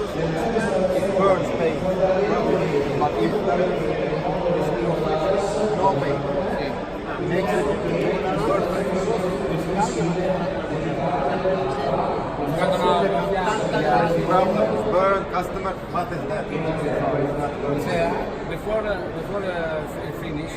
It burns pain, but if no pain, makes it perfect. Burn customer, what is that? Before finish,